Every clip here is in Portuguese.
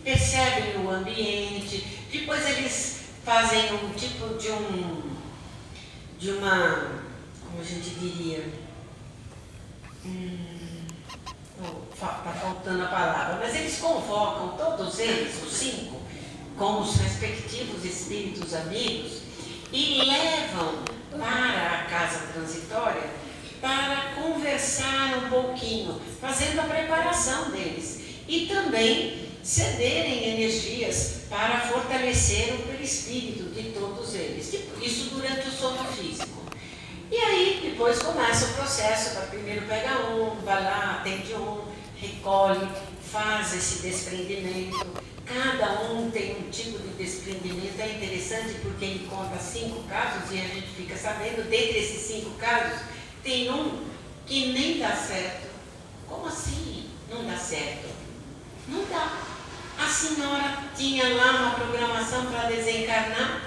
percebem o ambiente, depois eles fazem um tipo de uma, como a gente diria, está faltando a palavra, mas eles convocam todos eles, os 5, com os respectivos espíritos amigos, e levam para a casa transitória para conversar um pouquinho, fazendo a preparação deles, e também cederem energias para fortalecer o perispírito de todos eles, isso durante o sono físico. E aí depois começa o processo, primeiro pega um, vai lá, atende um, recolhe, faz esse desprendimento. Cada um tem um tipo de desprendimento. É interessante porque ele conta 5 casos e a gente fica sabendo, dentre esses 5 casos, tem um que nem dá certo. Como assim não dá certo? Não dá. A senhora tinha lá uma programação para desencarnar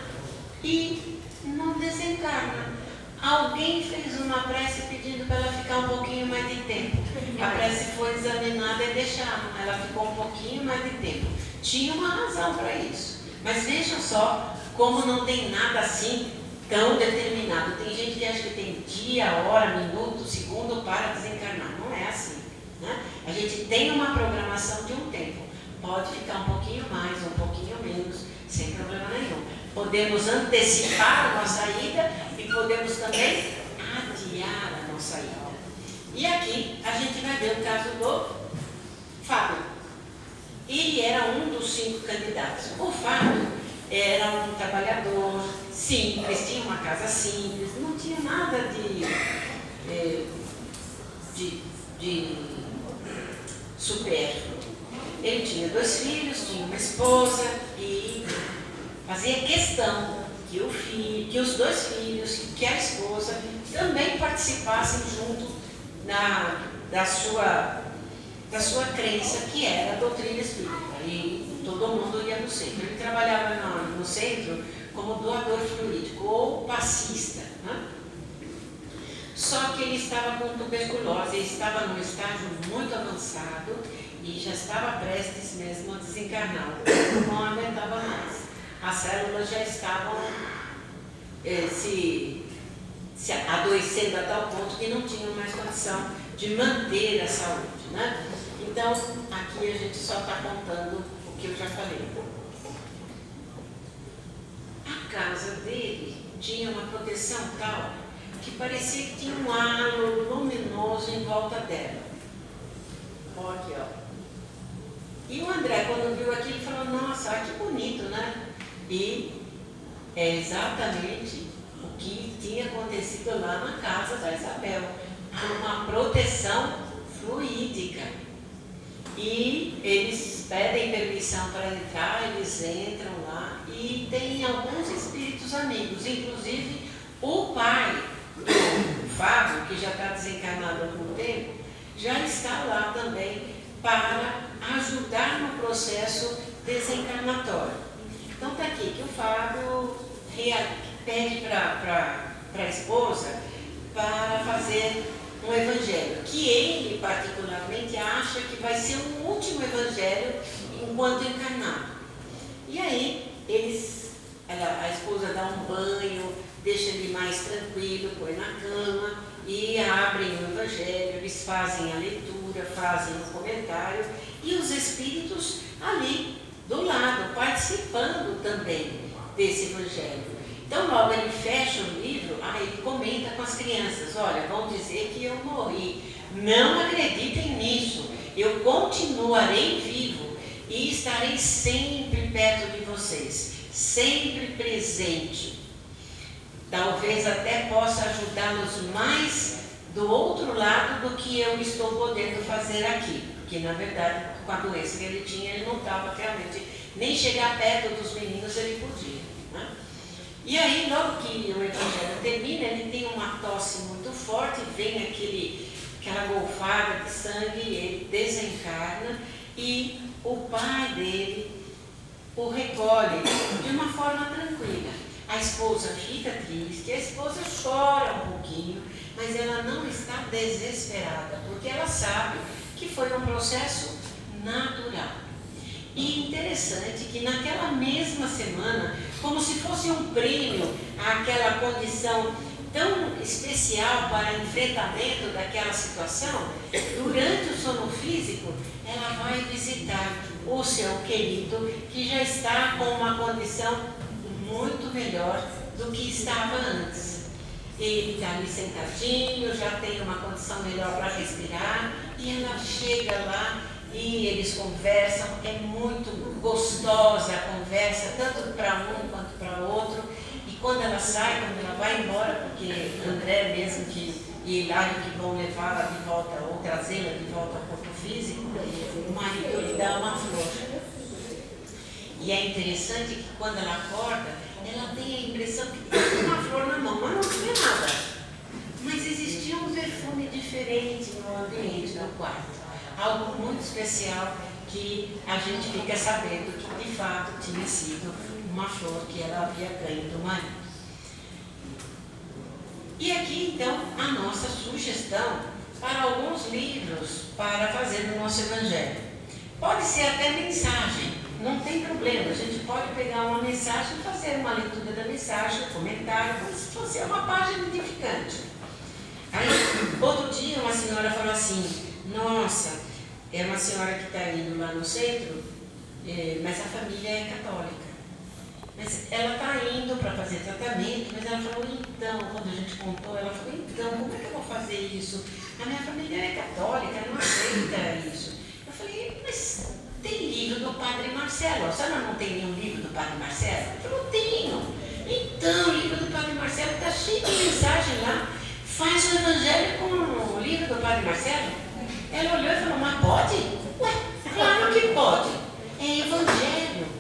e não desencarna. Alguém fez uma prece pedindo para ela ficar um pouquinho mais de tempo. A prece foi examinada e deixaram. Ela ficou um pouquinho mais de tempo. Tinha uma razão para isso. Mas vejam só como não tem nada assim tão determinado. Tem gente que acha que tem dia, hora, minuto, segundo para desencarnar. Não é assim, né? A gente tem uma programação de um tempo. Pode ficar um pouquinho mais, um pouquinho menos, sem problema nenhum. Podemos antecipar a nossa ida e podemos também adiar a nossa ida. E aqui a gente vai ver o caso do Fábio. Ele era um dos 5 candidatos. O Fábio era um trabalhador simples, tinha uma casa simples, não tinha nada de supérfluo. Ele tinha 2 filhos, tinha uma esposa e fazia questão que os 2 filhos, que a esposa também participassem junto da sua crença, que era a doutrina espírita. E todo mundo ia no centro. Ele trabalhava no centro como doador fluídico ou passista, né? Só que ele estava com tuberculose, ele estava num estágio muito avançado e já estava prestes mesmo a desencarnar. Não aguentava mais. As células já estavam se adoecendo a tal ponto que não tinham mais condição de manter a saúde, né? Então, aqui a gente só está contando o que eu já falei. A casa dele tinha uma proteção tal que parecia que tinha um halo luminoso em volta dela. Olha aqui, ó. E o André, quando viu aquilo, falou, nossa, que bonito, né? E é exatamente o que tinha acontecido lá na casa da Isabel. Uma proteção fluídica. E eles pedem permissão para entrar, eles entram lá e tem alguns espíritos amigos, inclusive o pai do Fábio, que já está desencarnado há algum tempo, já está lá também para ajudar no processo desencarnatório. Então está aqui que o Fábio pede para a esposa para fazer um evangelho, que ele particularmente acha que vai ser o último evangelho enquanto encarnado. E aí a esposa dá um banho, deixa ele mais tranquilo, põe na cama e abrem o evangelho, eles fazem a leitura, fazem o comentário e os espíritos ali do lado, participando também desse evangelho. Então logo ele fecha o livro, ele comenta com as crianças, olha, vão dizer que eu morri, não acreditem nisso, eu continuarei vivo e estarei sempre perto de vocês, sempre presente. Talvez até possa ajudá-los mais do outro lado do que eu estou podendo fazer aqui, porque na verdade com a doença que ele tinha, ele não estava realmente, nem chegar perto dos meninos ele podia, né? E aí, logo que o evangelho termina, ele tem uma tosse muito forte, vem aquela golfada de sangue, ele desencarna e o pai dele o recolhe de uma forma tranquila. A esposa fica triste, a esposa chora um pouquinho, mas ela não está desesperada, porque ela sabe que foi um processo natural. E interessante interessante que naquela mesma semana, como se fosse um prêmio àquela condição tão especial para enfrentamento daquela situação, durante o sono físico, ela vai visitar o seu querido que já está com uma condição muito melhor do que estava antes. Ele está ali sentadinho, já tem uma condição melhor para respirar, e ela chega lá e eles conversam. É muito gostosa a conversa, tanto para um quanto para o outro. E quando ela sai, quando ela vai embora, porque André mesmo e Hilário que vão levá-la de volta ou trazê-la de volta ao corpo físico, o marido lhe dá uma flor. E é interessante que quando ela acorda, ela tem a impressão que tinha uma flor na mão, mas não tinha nada. Mas existia um perfume diferente no ambiente do quarto. Algo muito especial que a gente fica sabendo que de fato tinha sido uma flor que ela havia ganho do marido. E aqui então a nossa sugestão para alguns livros para fazer no nosso Evangelho. Pode ser até mensagem. Não tem problema, a gente pode pegar uma mensagem e fazer uma leitura da mensagem, um comentário, como se fosse uma página edificante. Aí, outro dia, uma senhora falou assim: nossa, é uma senhora que está indo lá no centro, mas a família é católica. Mas ela está indo para fazer tratamento, mas ela falou, então, quando a gente contou, ela falou, então, como é que eu vou fazer isso? A minha família é católica, não aceita isso. Eu falei, mas tem livro do Padre Marcelo. A senhora não tem nenhum livro do Padre Marcelo? Eu falei, tenho. Então, o livro do Padre Marcelo está cheio de mensagem lá. Faz o Evangelho com o livro do Padre Marcelo. Ela olhou e falou, mas pode? Ué, claro que pode. É Evangelho.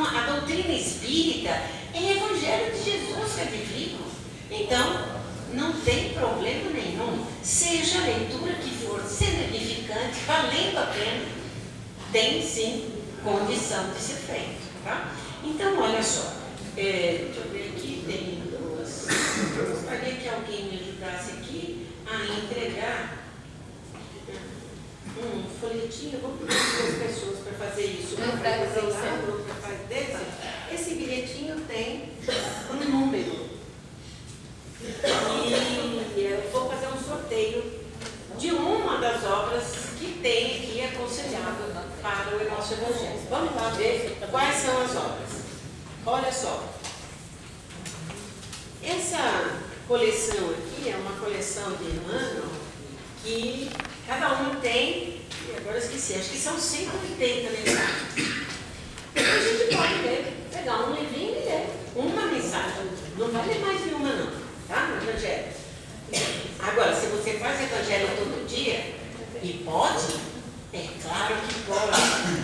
A doutrina espírita é Evangelho de Jesus que edifica. Então, não tem problema nenhum. Seja a leitura que for, sendo edificante, valendo a pena, tem sim condição de ser feito, tá? Então, olha só, deixa eu ver aqui, tem duas. Eu gostaria que alguém me ajudasse aqui a entregar um folhetinho. Vou pedir duas pessoas para fazer isso. Uma para fazer lá, outra faz desse. Esse bilhetinho tem um número. E eu vou fazer um sorteio de uma das obras que tem aqui aconselhado para o nosso Evangelho. Vamos lá ver quais são as obras. Olha só. Essa coleção aqui é uma coleção de Emmanuel que cada um tem, e agora eu esqueci, acho que são 180 mensagens. Então a gente pode ler, pegar um livrinho e ler uma mensagem. Não vai ler mais de uma não, tá? No Evangelho. Agora, se você faz Evangelho todo dia, e pode, é claro que pode,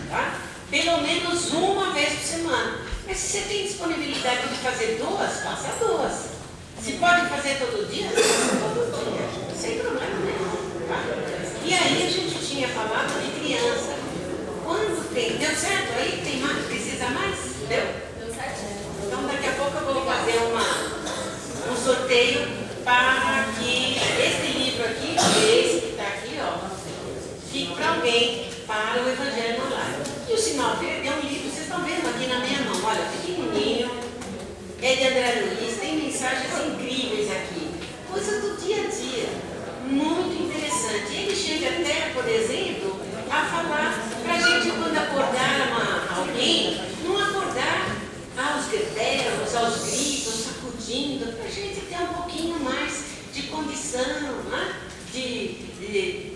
tá? Pelo menos uma vez por semana. Mas se você tem disponibilidade de fazer duas, faça duas. Se pode fazer todo dia, faça todo dia, sem problema nenhum, tá? E aí a gente tinha falado de criança. Quando tem, deu certo aí? Tem mais? Precisa mais? Deu? Deu certinho. Então daqui a pouco eu vou fazer um sorteio para que esse livro aqui, esse que está aqui, ó, fique para alguém, para o Evangelho no Lar. E o sinal verde é um livro, vocês estão vendo aqui na minha mão, olha, pequenininho, é de André Luiz, tem mensagens incríveis aqui, coisas do dia a dia, muito interessante. Ele chega até, por exemplo, a falar para a gente, quando acordar alguém, não acordar aos gretelos, aos gritos, sacudindo, para a gente ter um pouquinho mais de condição, né? de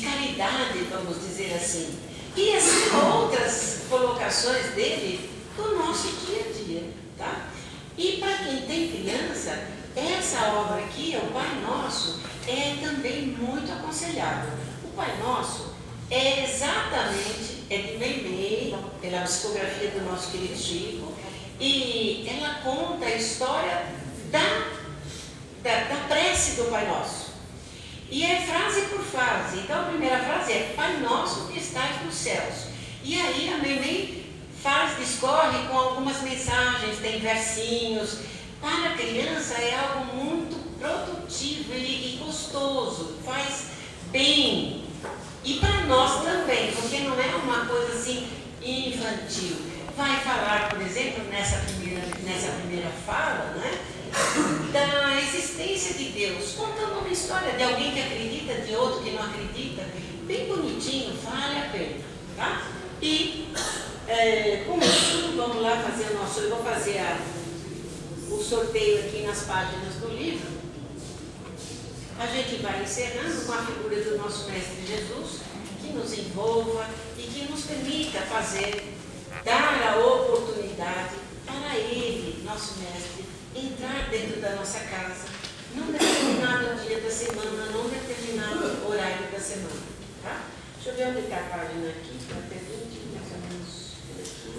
caridade, vamos dizer assim. E as outras colocações dele do nosso dia a dia, tá? E para quem tem criança, essa obra aqui, o Pai Nosso, é também muito aconselhável. O Pai Nosso é exatamente, é de Meimei, pela psicografia do nosso querido Chico, e ela conta a história da prece do Pai Nosso. E é frase por frase. Então a primeira frase é Pai Nosso que estás nos céus. E aí a Meimei discorre com algumas mensagens, tem versinhos. Para a criança é algo muito produtivo e gostoso, faz bem. E para nós também, porque não é uma coisa assim infantil. Vai falar, por exemplo, nessa primeira fala, né, da existência de Deus, contando uma história de alguém que acredita, de outro que não acredita, bem bonitinho, vale a pena, tá? E com isso, vamos lá fazer o nosso, eu vou fazer o sorteio aqui nas páginas do livro. A gente vai encerrando com a figura do nosso Mestre Jesus, que nos envolva e que nos permita dar a oportunidade para Ele, nosso Mestre, entrar dentro da nossa casa, num determinado dia da semana, num determinado horário da semana. Tá? Deixa eu ver onde está a página aqui, para ter 20, mais ou menos por aqui.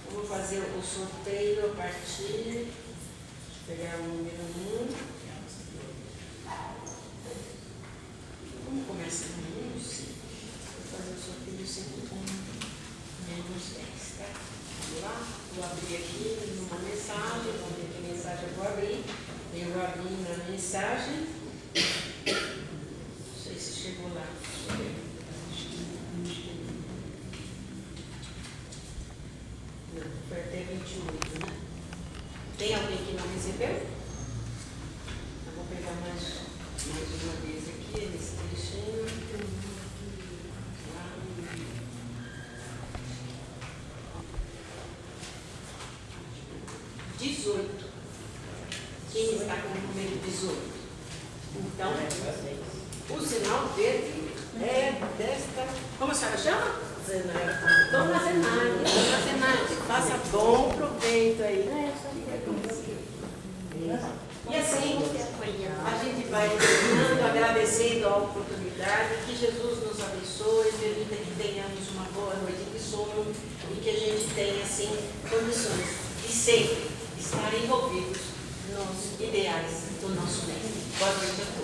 Eu vou fazer o sorteio a partir. Deixa eu pegar o número 1. Vamos começar no 1, sim. Vou fazer o sorteio sempre com menos 10, tá? Vamos lá? Vou abrir aqui numa mensagem. Vamos ver que mensagem eu vou abrir. Eu vou abrir na mensagem. Não sei se chegou lá. Deixa eu ver. Não, foi até 28, né? Tem alguém que não recebeu? Eu vou pegar mais uma vez aqui, nesse trechinho. 18. Quem está com o número 18? Então, o sinal verde é desta. Como a senhora chama? Zenaide. Dona Zenaide. Dona Zenaide, faça bom proveito aí. E assim, a gente vai terminando, agradecendo a oportunidade, que Jesus nos abençoe, permita que tenhamos uma boa noite de sono e que a gente tenha, assim, condições de sempre estar envolvidos nos ideais do nosso mestre. Boa noite a todos.